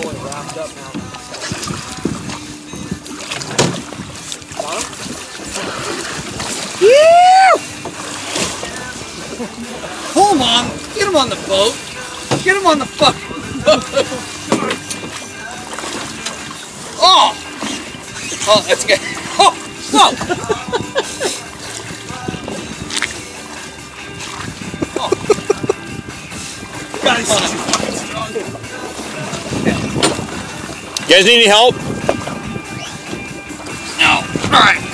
fully wrapped up now. Got him? Yeah! Pull him on. Get him on the boat. Get him on the fucking boat. Oh! Oh, that's good. Oh! Whoa! Oh. Guys, You guys need any help? No. All right.